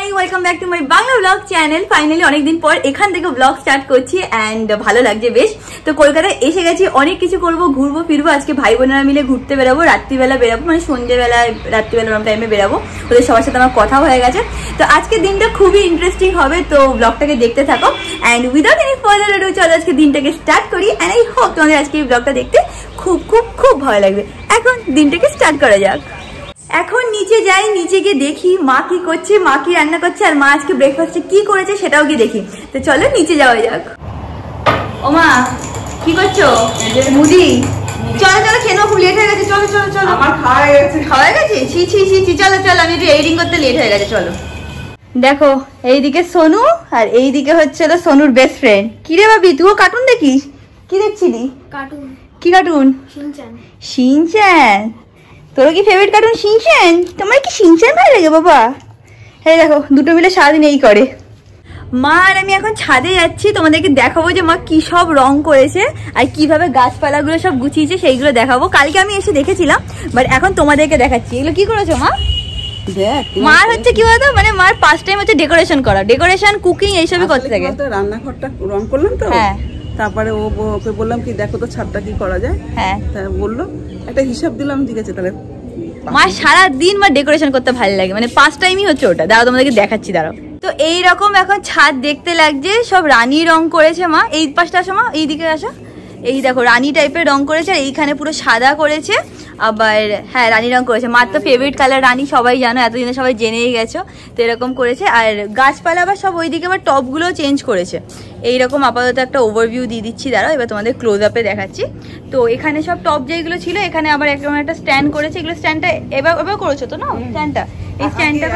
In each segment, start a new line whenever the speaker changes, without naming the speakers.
Morning, welcome back to my Bangla blog channel. Finally অনেকদিন পর এখান থেকে ব্লগ স্টার্ট করছি অ্যান্ড ভালো লাগছে বেশ। তো কলকাতায় এসে গেছি, অনেক কিছু করবো, ঘুরবো ফিরবো। আজকে ভাই বোনেরা মিলে ঘুরতে বেরাবো, রাত্রিবেলা বেরাবো, মানে সন্ধ্যেবেলায় রাত্রিবেলা টাইমে বেরাবো। ওদের সবার সাথে আমার কথা হয়ে গেছে। তো আজকে দিনটা খুবই ইন্টারেস্টিং হবে, তো ব্লগটাকে দেখতে থাকো and without any further edu চলো আজকে দিনটাকে স্টার্ট করি। অ্যান্ড আই হোপ তোমাদের আজকে এই ব্লগটা দেখতে খুব খুব খুব ভালো লাগবে। এখন দিনটাকে স্টার্ট করা যাক। এখন নিচে যাই, নিচে গিয়ে দেখি মা কি করছে, মা কি রান্না করছে, আর মা আজকে ব্রেকফাস্টে কি করেছে সেটাও গিয়ে দেখি। তো চলো নিচে যাওয়া যাক। ও মা কি করছো? মুড়ি। চলো চলো খেয়ে নাও, খুব লেট হয়ে গেছে। চলো চলো চলো। আমার খাওয়া হয়ে গেছে। খাওয়া হয়ে গেছে? ছি ছি ছি ছি। চলো চলো, আমি একটু এডিটিং করতে লেট হয়ে গেছে। চলো দেখো, এইদিকে সোনু আর এইদিকে হচ্ছে সোনুর বেস্ট ফ্রেন্ড। কি রে ভাবি, তুইও কার্টুন দেখিস? কি দেখছিলি?
কার্টুন।
কি কার্টুন? শিনচ্যান। শিনচ্যান? তোর কি ফেভারিট কার্টুন শিনচ্যান? তোমার কি শিনচ্যান ভালো লাগে বাবা? হ্যাঁ দেখো, দুটো মিলে সারাদিন এই করে। মা আর আমি এখন ছাদে যাচ্ছি, তোমাদেরকে দেখাবো যে মা কি সব রং করেছে আর কিভাবে গাছপালাগুলো সব গুছিয়েছে সেইগুলো দেখাবো। কালকে আমি এসে দেখেছিলাম, বাট এখন তোমাদেরকে দেখাচ্ছি। এগুলো কি করেছো মা? মার হচ্ছে কি বলতো, মানে মার ফার্স্ট টাইম হচ্ছে ডেকোরেশন করা, ডেকোরেশন কুকিং এইসবই করতে থাকে।
রান্নাঘরটা রং করলাম তো, হ্যাঁ। তারপরে ওকে বললাম কি দেখো তো ছাদটা কি করা যায়, হ্যাঁ। বললো একটা হিসাব দিলাম, ঠিক আছে তাহলে।
মা সারাদিন মা ডেকোরেশন করতে ভালো লাগে, মানে ফার্স্ট টাইমই হচ্ছে ওটা। দাঁড়াও তোমাদেরকে দেখাচ্ছি, দাঁড়াও। তো এইরকম এখন ছাদ দেখতে লাগছে, সব রানী রং করেছে মা। এই পাশটা আসো মা, এইদিকে আসো। এই দেখো রানী টাইপের রং করেছে, আর এইখানে পুরো সাদা করেছে। আবার হ্যাঁ, রানী রং করেছে। মার তো ফেভারিট কালার রানী, সবাই জানো, এতদিনে সবাই জেনেই গেছো। তো এরকম করেছে। আর গাছপালা আবার সব ওইদিকে আবার টপগুলো চেঞ্জ করেছে। এইরকম আপাতত একটা ওভারভিউ দিয়ে দিচ্ছি, দাঁড়াও এবার তোমাদের ক্লোজ আপে দেখাচ্ছি। তো এখানে সব টপ যেগুলো ছিল, এখানে আবার একটা স্ট্যান্ড করেছে। এগুলো স্ট্যান্ডটা এবার করেছো তো না? স্ট্যান্ডটা, এই স্ট্যান্ডটা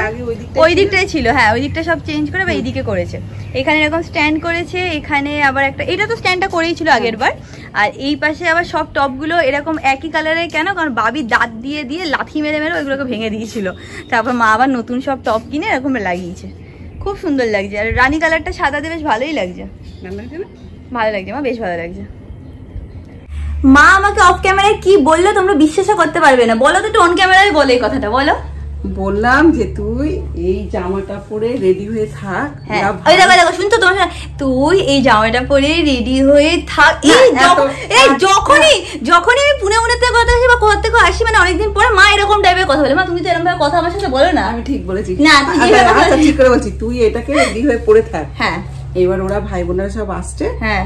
ওই দিকটাই ছিল, হ্যাঁ ওই দিকটা সব চেঞ্জ করে এই দিকে করেছে। এখানে এরকম স্ট্যান্ড করেছে, এখানে আবার একটা, এটা তো স্ট্যান্ডটা করেই ছিল আগের বার। আর এই পাশে আবার সব টপগুলো এরকম একই কালারের। কেন? কারণ বাবি দাঁত দিয়ে দিয়ে লাথি মেরে মেরে ওইগুলোকে ভেঙে দিয়েছিল। তারপর মা আবার নতুন সব টপ কিনে এরকম লাগিয়েছে। খুব সুন্দর লাগছে। আর রানী কালারটা সাদাতে বেশ ভালোই লাগছে। ভালো লাগছে মা, বেশ ভালো লাগছে। মা আমাকে অফ ক্যামেরায় কি বললো তোমরা বিশ্বাস করতে পারবে না। বলো তো একটু অন ক্যামেরায় বলো এই কথাটা, বলো।
বললাম যে তুই এই জামাটা পরে রেডি হয়ে থাক।
হ্যাঁ দেখো শুনতো তোমার, তুই এই জামাটা পরে রেডি হয়ে থাক। এই যখনই আমি পুনে থেকে কথা আসি বা কোথা থেকে আসি, মানে অনেকদিন পরে মা এরকম টাইপের কথা বলে। মা তুমি তো এরকম ভাবে কথা আমার সাথে বলো না।
আমি ঠিক বলেছি
না,
আচ্ছা ঠিক করে বলছি, তুই এটাকে রেডি হয়ে পরে থাক।
হ্যাঁ
এবার ওরা ভাই বোনেরা সব আসছে, হ্যাঁ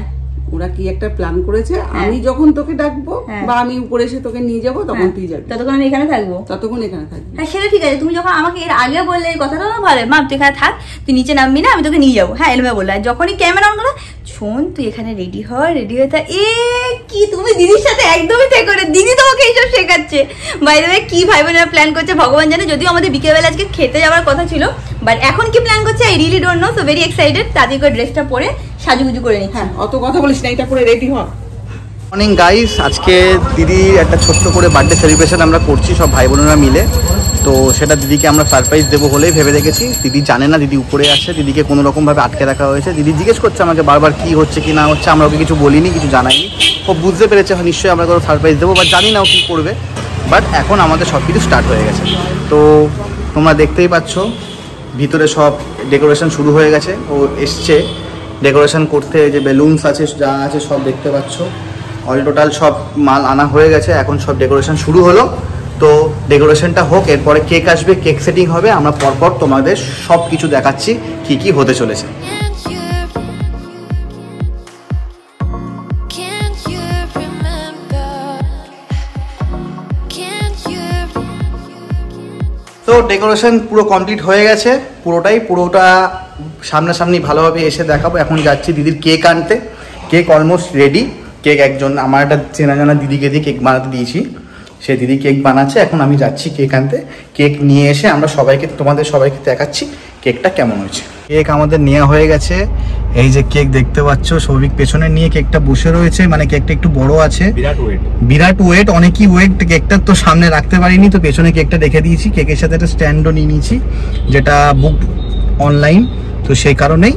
ওরা কি একটা প্ল্যান করেছে। আমি যখন তোকে ডাকবো বা আমি উপরে এসে তোকে নিয়ে যাবো, তখন তুই যাবি।
ততক্ষণ আমি এখানে থাকবো।
ততক্ষণ এখানে থাকবি।
হ্যাঁ সেটা ঠিক আছে। তুমি যখন আমাকে এর আগে বললে এই কথাটা ভালো, মা তুই এখানে থাক, তুই নিচে নামবি না, আমি তোকে নিয়ে যাবো। হ্যাঁ এলমে বললে। যখনই ক্যামেরা অন করলো, শোন তুই এখানে রেডি হয়ে থাক। এ কি তুমি দিদির সাথে একদমই ঠিক করে, দিদি তোমাকে এইসব শেখাচ্ছে। বাই দ্য ওয়ে কি ভাই বোনেরা প্ল্যান করছে ভগবান জানে। যদিও আমাদের বিকেলবেলা আজকে খেতে যাওয়ার কথা ছিল, বাট এখন কি প্ল্যান করছে I really don't know. So very excited. তাদের করে ড্রেসটা পরে সাজুগুজু করে নিচ্ছি।
হ্যাঁ অত কথা বলিস না, এটা পরে রেডি হ।
মর্নিং গাইস, আজকে দিদি একটা ছোট্ট করে বার্থডে সেলিব্রেশন আমরা করছি সব ভাই বোনেরা মিলে। তো সেটা দিদিকে আমরা সারপ্রাইজ দেবো বলেই ভেবে রেখেছি। দিদি জানে না দিদি উপরে আসে, দিদিকে কোনো রকমভাবে আটকে রাখা হয়েছে। দিদি জিজ্ঞেস করছে আমাকে বারবার কি হচ্ছে কি না হচ্ছে, আমরা ওকে কিছু বলিনি, কিছু জানাইনি। ও বুঝতে পেরেছে নিশ্চয়ই আমরা কোনো সারপ্রাইজ দেবো, বাট জানি না ও কী করবে। বাট এখন আমাদের সব কিছু স্টার্ট হয়ে গেছে। তো তোমরা দেখতেই পাচ্ছ ভিতরে সব ডেকোরেশন শুরু হয়ে গেছে। ও এসছে ডেকোরেশন করতে, যে বেলুনস আছে যা আছে সব দেখতে পাচ্ছ। অল টোটাল সব মাল আনা হয়ে গেছে, এখন সব ডেকোরেশন শুরু হলো। তো ডেকোরেশনটা হোক, এরপরে কেক আসবে, কেক সেটিং হবে। আমরা পরপর তোমাদের সব কিছু দেখাচ্ছি কি কি হতে চলেছে। তো ডেকোরেশন পুরো কমপ্লিট হয়ে গেছে, পুরোটা সামনাসামনি ভালোভাবে এসে দেখাবো। এখন যাচ্ছি দিদির কেক আনতে। Cake almost ready. কেক একজন আমার একটা চেনা জানা দিদিকে দিয়ে কেক বানাতে দিয়েছি, সে দিদি কেক বানাচ্ছে। এখন আমি যাচ্ছি কেক আনতে। কেক নিয়ে এসে আমরা তোমাদের সবাইকে দেখাচ্ছি কেকটা কেমন হয়েছে। কেক আমাদের নেওয়া হয়ে গেছে। এই যে কেক দেখতে পাচ্ছ, সৌভিক পেছনে নিয়ে কেকটা বসে রয়েছে, মানে কেকটা একটু বড় আছে, বিরাট ওয়েট, অনেকই ওয়েট। কেকটা তো সামনে রাখতে পারিনি, তো পেছনে কেকটা রেখে দিয়েছি। কেকের সাথে একটা স্ট্যান্ডও নিয়ে নিয়েছি, যেটা বুক অনলাইন, তো সেই কারণেই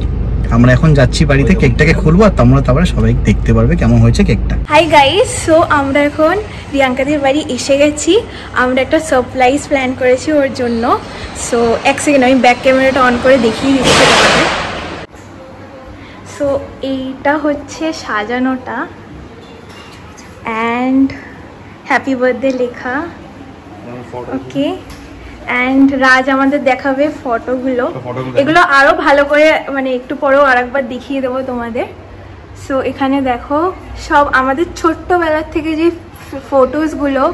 আমরা এখন যাচ্ছি বাড়িতে, কেকটাকে খুলবো আর তোমরা তারপরে সবাই দেখতে পারবে কেমন হয়েছে কেকটা।
হাই গাইস, সো আমরা এখন রিয়াঙ্কাদের বাড়ি এসে গেছি। আমরা একটা সারপ্রাইজ প্ল্যান করেছি ওর জন্য। সো এক সেকেন্ড আমি ব্যাক ক্যামেরাটা অন করে দেখিয়ে দিচ্ছি তোমাদের। সো এইটা হচ্ছে সাজানোটা, অ্যান্ড হ্যাপি বার্থডে লেখা, ওকে। অ্যান্ড রাজ আমাদের দেখাবে ফটোগুলো, এগুলো আরো ভালো করে মানে একটু পরেও আরেকবার দেখিয়ে দেবো তোমাদের। সো এখানে দেখো সব আমাদের ছোট্টবেলার থেকে যে ফটোসগুলো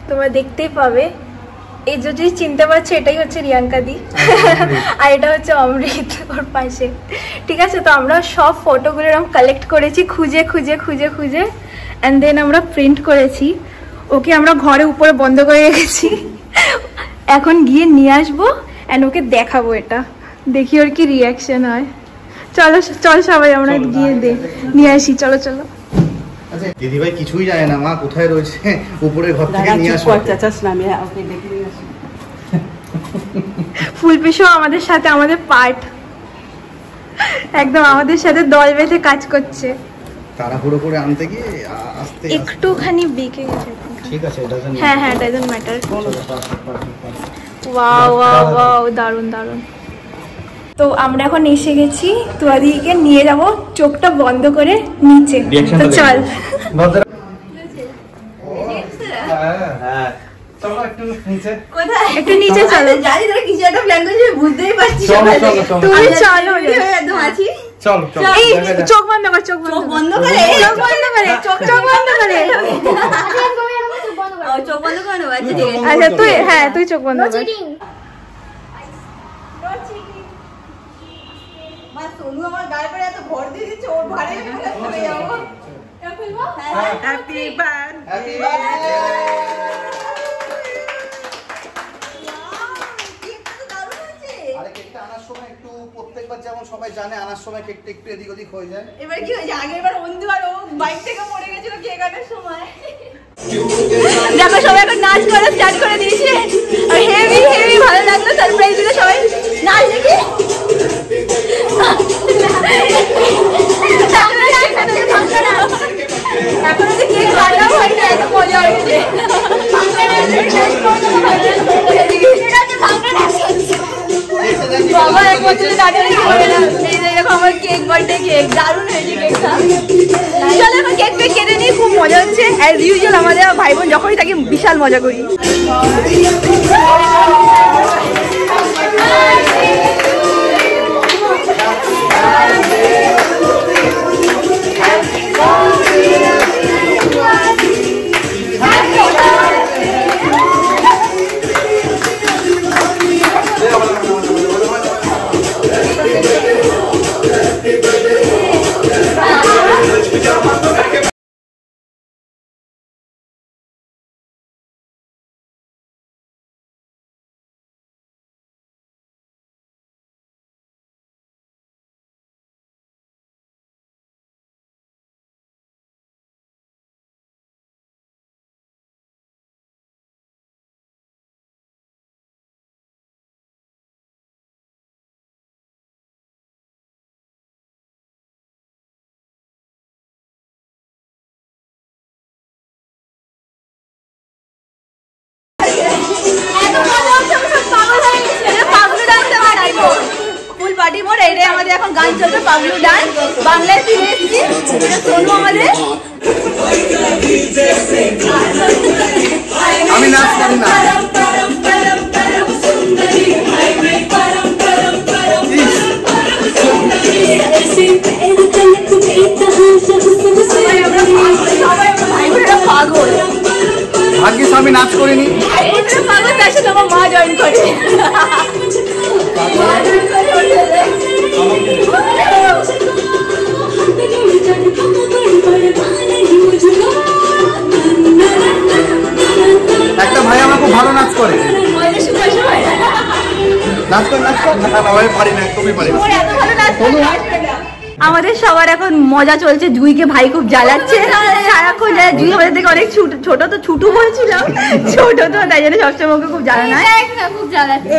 তোমরা দেখতেই পাবে। এই যে চিনতে পারছো এটাই হচ্ছে রিয়াঙ্কা দি, আর এটা হচ্ছে অমৃত ওর পাশে, ঠিক আছে। তো আমরা সব ফটোগুলো এরকম কালেক্ট করেছি খুঁজে খুঁজে খুঁজে খুঁজে, অ্যান্ড দেন আমরা প্রিন্ট করেছি। ওকে আমরা ঘরে উপরে বন্ধ করে রেখেছি, এখন গিয়ে নিয়ে আসবো অ্যান্ড ওকে দেখাবো, এটা দেখি ওর কি রিয়াকশন হয়। চলো চল সবাই আমরা গিয়ে নিয়ে আসি, চলো চলো।
আচ্ছা দিদি ভাই কিছুই জানে না মা কোথায় রয়েছে, উপরে ঘর থেকে নিয়ে আসো।
ফুল পিসো আমাদের সাথে, আমাদের পার্ট একদম আমাদের সাথে দল বেঁধে কাজ করছে।
তাড়াহুড়ো করে আনতে গিয়ে আসতে
একটুখানি বেঁকে গেছে,
ঠিক আছে,
হ্যাঁ হ্যাঁ doesn't matter. Wow wow wow, দারুণ দারুণ। তো আমরা এখন এসে গেছি, তোয়াদিকে নিয়ে যাব চোখটা বন্ধ করে নিচে। তো চল একটু নিচে চলো,
জানি তোরা কিছু একটা প্ল্যান করছিস বুঝতেই পারছি।
তুমি চলো,
একদম আছি।
এই চোখ বন্ধ কর, চোখ বন্ধ করে, চোখ বন্ধ করে, চোখ বন্ধ করে।
চোখ বন্ধ করে নেবো, আচ্ছা ঠিক আছে।
আচ্ছা তুই, হ্যাঁ তুই চোখ বন্ধ কর।
মা সোনু আমার গায়ে পড়ে এত ভর দিয়ে দিচ্ছে, ওর ভারে চলে যাবো। Happy birthday.
প্রত্যেকবার যেমন সবাই জানে আনার সময় কেকটা একটু এদিক ওদিক হয়ে যায়।
এবার কি হয়েছে, আগের বার বন্ধু আর ও বাইক থেকে পড়ে গেছিল কেক কাটার সময়। দেখো সবাই এখন নাচ করা স্টার্ট করে দিয়েছে, আর হেভি হেভি ভালো লাগলো সারপ্রাইজ দিলে সবাই নাচ দেখি। এখন যে কেক কাটা হয়নি, এত মজা হয়েছে। বাবা এক বছরে কাটারে কি হবে না, এই দেখো আমার কেক, বার্থডে কেক, দারুণ হয়েছে কেকটা। চলো এখন কেক পেক কেটে নিই, খুব মজা হচ্ছে। অ্যাজ ইউজুয়াল আমাদের ভাই বোন যখনই থাকি বিশাল মজা করি। ফুল পার্টি মোড, এইটাই আমাদের এখন গান চলছে, পাগলু ডান্স। বাংলায় ফিরে এসেছি, সোনু আমাদের।
আমি নাচ করি না,
পাগল
ভাগ্যিস আমি নাচ করিনি।
পাগল তার সাথে আমার মা জয়েন করে।
একটা ভাই আমার খুব ভালো নাচ করে, নাচ কর নাচ কর। না আমি পারি না, একদমই পারি না।
আমাদের সবার এখন মজা চলছে, জুইকে ভাই খুব জ্বালাচ্ছে সারাক্ষণ। জুই আমাদের থেকে অনেক ছোট, তো ছুটু বলছিলাম, ছোট তো তাই জন্য সবসময় ওকে খুব জ্বালানো।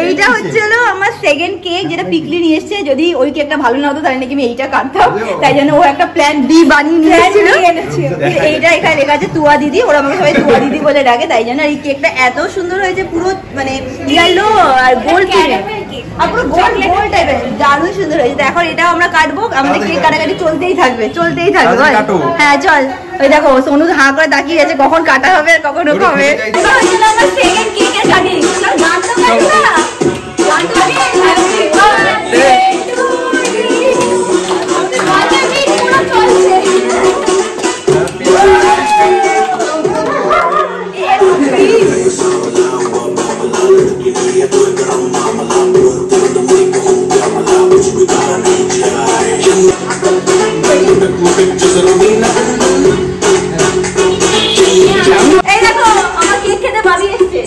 এইটা হচ্ছে আমার সেকেন্ড কেক যেটা পিকলি নিয়ে এসছে, যদি ওই কেকটা ভালো না হতো তাহলে নাকি আমি এইটা কাটতাম, তাই জন্য ও একটা প্ল্যান বি বানিয়ে নিয়ে এসেছিল। এইটা এখানে লেখা আছে তুয়া দিদি, ওরা আমাকে সবাই তুয়া দিদি বলে ডাকে, তাই জন্য। আর এই কেকটা এত সুন্দর হয়েছে, পুরো মানে ইয়েলো আর গোল্ড আর পুরো গোল্ড গোল্ড টাইপের, দারুণ সুন্দর হয়েছে। তো এখন এটাও আমরা কাটবো, আমাদের কেক কাটাকাটি চলতেই থাকবে। হ্যাঁ চল। ওই দেখো সোনু হাঁ করে তাকিয়ে আছে কখন কাটা হবে আর কখন হবে। এই দেখো আমার কেক খেতে ভাবি এসছে।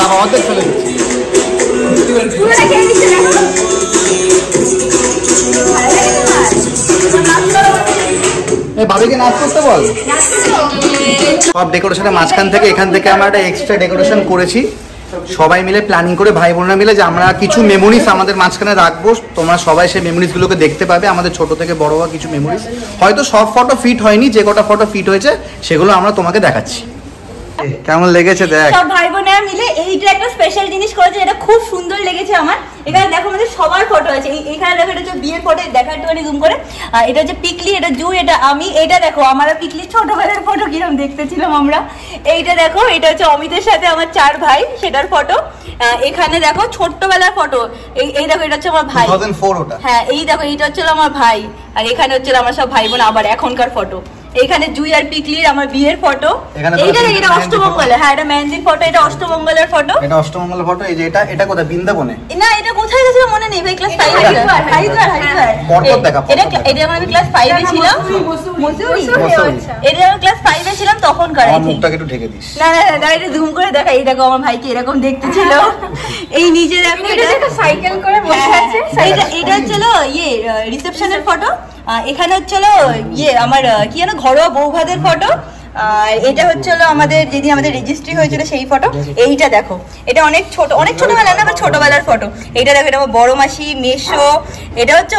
বাবা অর্ধেক চলে ভাবিকে নাচ করতে বল। সব ডেকোরেশনের মাঝখান থেকে এখান থেকে আমরা একটা এক্সট্রা ডেকোরেশন করেছি, সবাই মিলে প্ল্যানিং করে, ভাই বোনরা মিলে, যে আমরা কিছু মেমোরিজ আমাদের মাঝখানে রাখবো। তোমরা সবাই সেই মেমোরিজগুলোকে দেখতে পাবে, আমাদের ছোট থেকে বড় হওয়া কিছু মেমোরিজ। হয়তো সব ফটো ফিট হয়নি, যে কটা ফটো ফিট হয়েছে সেগুলো আমরা তোমাকে দেখাচ্ছি। কেমন লেগেছে দেখ।
সব ভাই বোনেরা মিলে এইটা একটা স্পেশাল জিনিস করেছে, এটা খুব সুন্দর লেগেছে আমার। এখানে দেখো আমাদের সবার ফটো আছে, এখানে দেখো এটা হচ্ছে বিয়ের ফটো, দেখা একটুখানি জুম করে। এটা হচ্ছে পিকলি, এটা জু, এটা আমি। এটা দেখো আমার পিকলি ছোটবেলার ফটো, কিরকম দেখতে ছিলাম আমরা। এইটা দেখো, এটা হচ্ছে অমিতের সাথে আমার 4 ভাই, সেটার ফটো। এখানে দেখো ছোট্টবেলার ফটো, এই দেখো এটা হচ্ছে আমার ভাই।
2004 ওটা।
হ্যাঁ এই দেখো এইটা হচ্ছে আমার ভাই, আর এখানে হচ্ছে আমার সব ভাই বোন আবার এখনকার ফটো। এখানে জুই আর পিকলির আমার বিয়ের ফটো। এটা অষ্টমঙ্গল, হ্যাঁ এটা মেহেন্দির ফটো, এটা অষ্টমঙ্গলের ফটো।
এটা অষ্টমঙ্গলের ফটো। এই যে এটা কোথায়? বৃন্দাবনে
না, এটা কোথায় গেছিল মনে নেই ভাই, ক্লাস 5 এ ছিল। হরিদ্বার।
পরপর দেখা।
এটা আমি ক্লাস 5 এ ছিলাম। এটা আমি ক্লাস 5 এ ছিলাম তখন করা।
আমার মুখটাকে একটু ঢেকে দিস।
না না না, এটা জুম করে দেখা। এই দেখো আমার ভাইকে এরকম দেখতে ছিল। এই নিচে দেখো
এটা সাইকেল করে বসে আছে।
এটা হচ্ছিল রিসেপশনের ফটো। এখানে হচ্ছিল আমার কি জানো ঘরোয়া বৌভাতের ফটো। আর এটা হচ্ছিল আমাদের যেদিন আমাদের রেজিস্ট্রি হয়েছিল সেই ফটো। এইটা দেখো, এটা অনেক ছোটবেলা না, ছোটবেলার ফটো। এইটা দেখো, এটা আমার বড় মাসি, মেশো। এটা হচ্ছে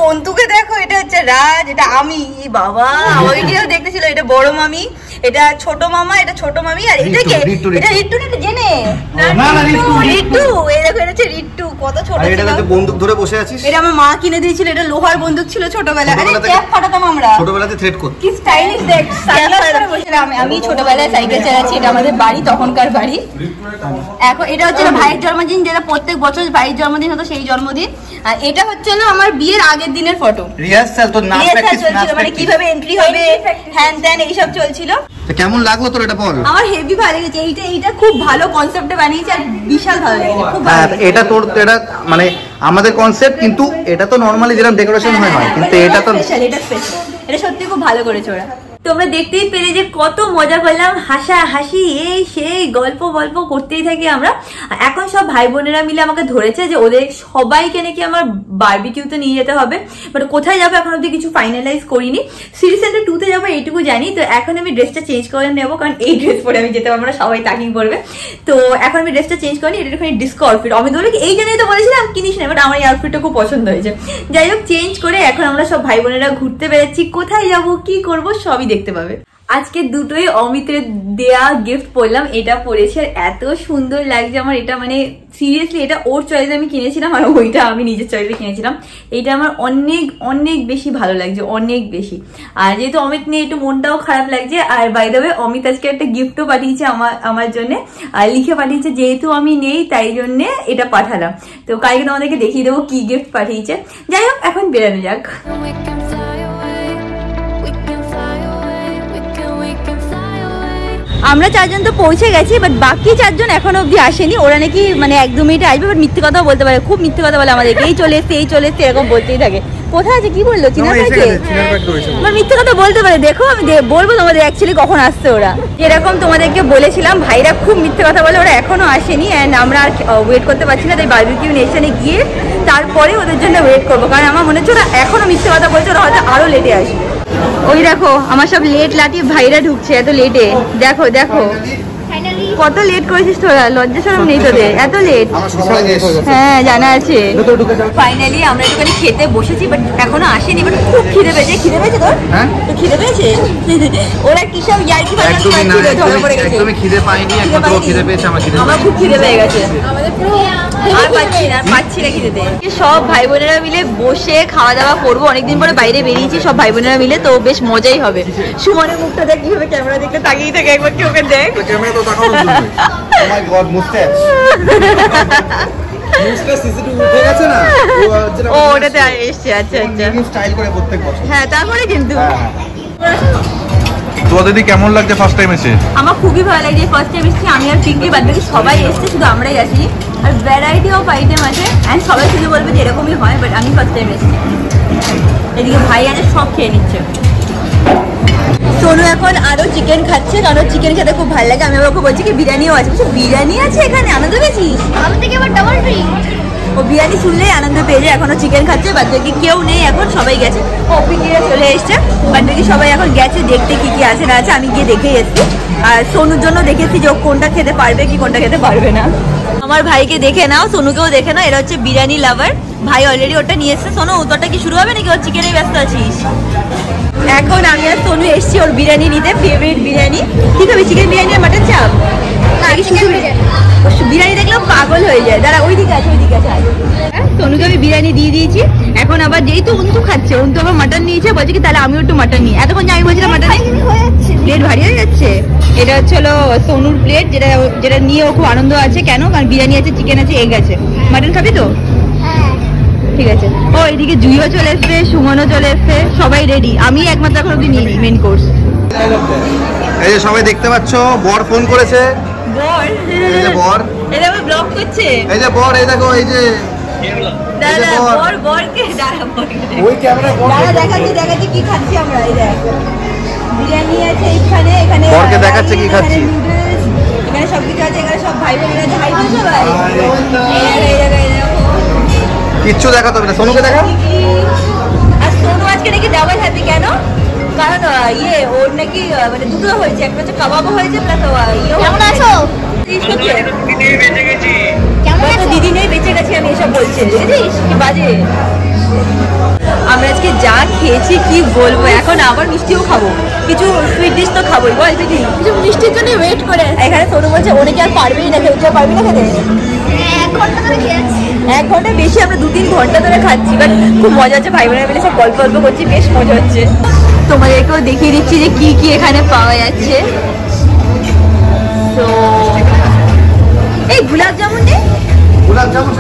অন্তুকে দেখো, এটা হচ্ছে রাজ, এটা আমি। বাবা ওইটাও দেখতেছিল। এটা বড় মামি, এটা ছোট মামা, এটা ছোট মামি। আর এটা কে? এটা রিট্টু না, জেনে রিট্টু। এই দেখো, এটা হচ্ছে রিট্টু, কত ছোট ছিল।
এটা বন্দুক ধরে বসে আছিস।
এটা আমার মা কিনে দিয়েছিল, এটা লোহার বন্দুক ছিল ছোটবেলায়। আরে ট্যাপ ফাটাতাম আমরা
ছোটবেলাতে, থ্রেড করতে।
কি স্টাইলিশ দেখ। আমি ছোটবেলায় সাইকেল চালাচ্ছি, এটা আমাদের বাড়ি, তখনকার বাড়ি। এখন এটা হচ্ছে ভাইয়ের জন্মদিন, যেটা প্রত্যেক বছর ভাইয়ের জন্মদিন হতো, সেই জন্মদিন। আর এটা হচ্ছে আমার বিয়ের আগের দিনের ফটো।
রিহার্সাল তো, নাচ প্র্যাকটিস
চলছিল, মানে কিভাবে এন্ট্রি হবে, হ্যান ত্যান এইসব চলছিল।
কেমন লাগলো তোর এটা বল?
আমার হেভি ভালো লেগেছে। এইটা খুব ভালো কনসেপ্টে বানিয়েছে, আর বিশাল ভালো লেগেছে, খুব ভালো।
এটা তোর, এটা মানে আমাদের কনসেপ্ট, কিন্তু এটা তো নরমালি যেরকম ডেকোরেশন হয়, কিন্তু এটা তো
স্পেশাল। এটা সত্যি খুব ভালো করেছে ওরা। তোমরা দেখতেই পেলে যে কত মজা করলাম, হাসি এই সেই গল্প করতেই থাকি আমরা। এখন সব ভাই বোনেরা মিলে আমাকে ধরেছে যে ওদের সবাইকে নাকি আমার বারবিকিউতে নিয়ে যেতে হবে, বাট কোথায় যাবো এখন অব্দি কিছু ফাইনালাইজ করিনি। সিটি সেন্টার 2 তে যাবো এইটুকু জানি। তো এখন আমি ড্রেসটা চেঞ্জ করে নেবো, কারণ এই ড্রেস পরে আমি যেতে পারবো না, সবাই তাকিং করবে। তো এখন আমি ড্রেসটা চেঞ্জ করিনি, এটা একটুখানি ডিস্কো আউটফিট। আমি বলি এই জন্যই তো বলেছিলাম কিনিস না, বাট আমার এই আউটফিটটা খুব পছন্দ হয়েছে। যাই হোক, চেঞ্জ করে এখন আমরা সব ভাই বোনেরা ঘুরতে বেরোচ্ছি। কোথায় যাবো, কি করবো, সবই দেখতে পাবে। আজকে দুটোই অমিতের দেয়া গিফট পরলাম। এটা পরেছি আর এত সুন্দর লাগছে আমার। এটা মানে সিরিয়াসলি এটা ওর চয়েসে আমি কিনেছিলাম, আর ওইটা আমি নিজের চয়েসে কিনেছিলাম। এইটা আমার অনেক বেশি ভালো লাগছে, অনেক বেশি। আর যেহেতু অমিত নিয়ে একটু মনটাও খারাপ লাগছে। আর বাই দ্য ওয়ে অমিত আজকে একটা গিফটও পাঠিয়েছে আমার জন্য, আর লিখে পাঠিয়েছে যেহেতু আমি নেই তাই জন্য এটা পাঠালাম। তো কালকে তোমাদেরকে দেখিয়ে দেবো কি গিফট পাঠিয়েছে। যাই হোক, এখন বেরোনো যাক। আমরা 4 জন তো পৌঁছে গেছি, বাট বাকি 4 জন এখনো অব্দি আসেনি। ওরা নাকি মানে 1-2 মিনিটে আসবে, বাট মিথ্যে কথাও বলতে পারে, খুব মিথ্যে কথা বলে আমাদেরকে। এই চলে এসছে এরকম বলতেই থাকে। কোথায় আছে কি বললো? চিনার মিথ্যে কথা বলতে পারে। দেখো আমি বলবো তোমাদের অ্যাকচুয়ালি কখন আসছে ওরা। যেরকম তোমাদেরকে বলেছিলাম, ভাইরা খুব মিথ্যে কথা বলে, ওরা এখনো আসেনি। অ্যান্ড আমরা আর ওয়েট করতে পারছি না, তাই বারবিকিউ নেশনে গিয়ে তারপরে ওদের জন্য ওয়েট করবো, কারণ আমার মনে হচ্ছে ওরা এখনো মিথ্যে কথা বলছে, ওরা হয়তো আরো লেটে আসবে। ওই দেখো আমার সব লেট লাটি ভাইরা ঢুকছে এত লেটে। দেখো দেখো কত লেট করেছিস তোরা, লজ্জা শরম নেই তোদের, এত লেট। হ্যাঁ জানা আছে। ফাইনালি আমরা একটুখানি খেতে বসেছি, বাট এখনো আসেনি, বাট খুব খিদে পেয়েছে। খিদে পেয়েছে তোর? তো খিদে পেয়েছে? ওরা কি সব ইয়ার্কি বানাচ্ছিল, ধরে পড়ে গেছে।
একদমই খিদে পাইনি, একমাত্র খিদে পেয়েছে আমার।
খুব খিদে পেয়ে গেছে, আর পাচ্ছি না খিদেতে। সব ভাই বোনেরা মিলে বসে খাওয়া দাওয়া করবো, অনেকদিন পরে বাইরে বেরিয়েছি সব ভাই বোনেরা মিলে, তো বেশ মজাই হবে। সুমনের মুখটা দেখ কিভাবে, ক্যামেরা দেখলে তাকিয়েই থাকে, একবার কি ওকে দেখ। ওটাতে এসছে, আচ্ছা আচ্ছা। হ্যাঁ তারপরে কিন্তু
তোমাদের কেমন লাগছে ফার্স্ট টাইম এসে?
আমার খুবই ভালো লাগছে ফার্স্ট টাইম এসেছি আমি আর পিঙ্কি, বাদ বাকি সবাই এসছে, শুধু আমরাই আসি। আর ভ্যারাইটি অফ আইটেম আছে, অ্যান্ড সবাই শুধু বলবে যে এরকমই হয়, বাট আমি ফার্স্ট টাইম এসেছি। এদিকে ভাই আছে সব খেয়ে নিচ্ছে। সোনু এখন আরো চিকেন খাচ্ছে, কারণ চিকেন খেতে খুব ভালো লাগে। আমি ওকে বলছি কি বিরিয়ানিও আছে, বলছি বিরিয়ানি আছে এখানে, আনন্দ পেয়েছিস? ও বিরিয়ানি শুনলেই আনন্দ পেয়ে যায়। এখনো চিকেন খাচ্ছে, বাদ বাকি কেউ নেই এখন, সবাই গেছে। ও পিঙ্কিরা চলে এসছে, বাদ বাকি সবাই এখন গেছে দেখতে কি কি আছে না আছে। আমি গিয়ে দেখেই এসছি, আর সোনুর জন্য দেখেছি যে ও কোনটা খেতে পারবে কি কোনটা খেতে পারবে না। আমার ভাইকে দেখে নাও, সোনুকেও দেখে নাও, এরা হচ্ছে বিরিয়ানি লাভার। ভাই অলরেডি ওটা নিয়ে এসছে। সোনু তোরটা কি শুরু হবে নাকি ওর চিকেনেই ব্যস্ত আছিস? এখন আমি আর সোনু এসছি ওর বিরিয়ানি নিতে, ফেভারিট বিরিয়ানি। কি খাবি, চিকেন বিরিয়ানি আর মাটন চাপ? বিরিয়ানি দেখলেও পাগল হয়ে যায়। দাঁড়া ওইদিকে আছে, ওইদিকে আছে। সোনুকে আমি বিরিয়ানি দিয়ে দিয়েছি, এখন আবার যেই তো অন্তু খাচ্ছে, অন্তু আবার মাটন নিয়েছে, বলছে কি তাহলে আমিও একটু মাটন নিই। এতক্ষণ যে আমি বলছিলাম মাটন প্লেট ভারী হয়ে যাচ্ছে। এটা হচ্ছে হলো সোনুর প্লেট, যেটা নিয়ে ও খুব আনন্দ আছে। কেন? কারণ বিরিয়ানি আছে, চিকেন আছে, এগ আছে। মাটন খাবি তো? ঠিক আছে। ও এদিকে জুইও চলে এসছে, সুমনও চলে এসছে, সবাই রেডি। আমি একমাত্র এখন অব্দি নিয়ে নিই মেন কোর্স।
এই যে সবাই দেখতে পাচ্ছ, বর ফোন করেছে।
বর?
এই যে বর,
এটা আবার ব্লগ করছে।
এই যে বর, এই দেখো, এই যে
দাদা বরকে দাঁড়া,
ওই ক্যামেরা
দেখাচ্ছি কি খাচ্ছি আমরা। এই দেখ বিরিয়ানি আছে এখানে, এখানে
বরকে দেখাচ্ছে কি খাচ্ছি।
এখানে সবকিছু আছে, এখানে সব ভাই বোনেরা ভাই বোন সবাই।
কিচ্ছু দেখাতে হবে না, সোনুকে দেখা।
আর সোনু আজকে নাকি ডাবল হ্যাপি, কেন? কারণ ওর নাকি মানে দুটো হয়েছে, একটা হচ্ছে কাবাবও হয়েছে প্লাস কেমন আছো দিদি নেই বেঁচে গেছি, আমি এসব বলছি বুঝেছিস কি বাজে। আমরা আজকে যা খেয়েছি কি বলবো, এখন আবার মিষ্টিও খাবো, কিছু সুইট ডিশ তো খাবোই। বল দিদি, কিছু মিষ্টির জন্য ওয়েট করে এখানে। সোনু বলছে অনেকে আর পারবেই না খেতে, পারবি না খেতে। 1 ঘন্টা বেশি, আমরা 2-3 ঘন্টা ধরে খাচ্ছি, বাট খুব মজা হচ্ছে। ভাই বোনেরা মিলে সব গল্প গল্প করছি, বেশ মজা হচ্ছে। তোমাদেরকেও দেখিয়ে দিচ্ছি যে কি কি এখানে পাওয়া যাচ্ছে। তো এই গোলাপ জামুন নেই,
গোলাপ জামুন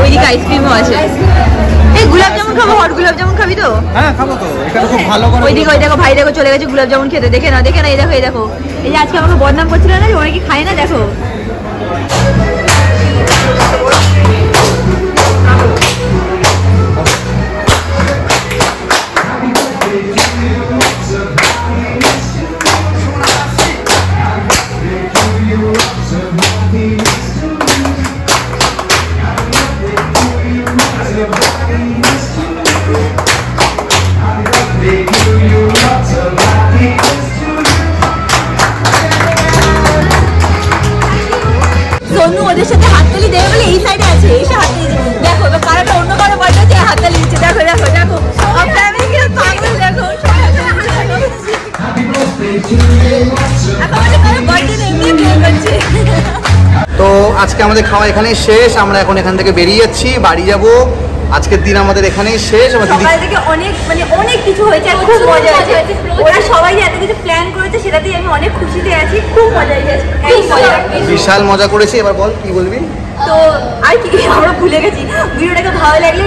ওইদিকে আইসক্রিমও আছে। এই গোলাপ জামুন খাবো, হট গোলাপ জামুন খাবি তো?
হ্যাঁ খাবো তো, এখানে খুব ভালো করে।
ওইদিকে ওই দেখো ভাই, দেখো চলে গেছে গোলাপ জামুন খেতে। দেখে না, দেখে না, এই দেখো, এই দেখো, এই যে আজকে আমাকে বদনাম করছিল না যে অনেকে খায় না, দেখো। সোনু ওদের সাথে হাততালি দেবে বলে এই সাইডে আছে, এসে হাততালি দেবে। দেখো কারোটা অন্য কারো বাড়িতে আছে, হাততালি দিচ্ছে। দেখো দেখো দেখো, ফ্যামিলি কি পাগল, দেখো
তো আজকে আমাদের খাওয়া এখানেই শেষ। আমরা এখন এখান থেকে বেরিয়ে যাচ্ছি, বাড়ি যাব। আজকের দিন আমাদের এখানেই শেষ।
সকাল থেকে অনেক মানে অনেক কিছু হয়েছে, খুব মজা হয়েছে। ওরা সবাই যে এত কিছু প্ল্যান করেছে সেটাতেই আমি অনেক খুশিতে আছি, খুব মজা হয়েছে,
বিশাল মজা করেছি। এবার বল কি বলবি?
তো আর কি, আমরা ভুলে গেছি। ভিডিওটাকে ভালো লাগলে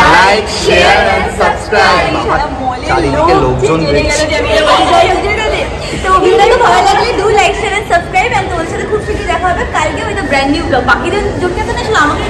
লাইক, শেয়ার এন্ড সাবস্ক্রাইব।
চারিদিকে লোকজন দেখছে।
তো ভিডিওটাকে ভালো লাগলে like, share and subscribe. And তোমাদের সাথে খুব শীঘ্রই দেখা হবে কালকে with a brand new blog. বাকিদের জন্য তো না, শুধু আমাকে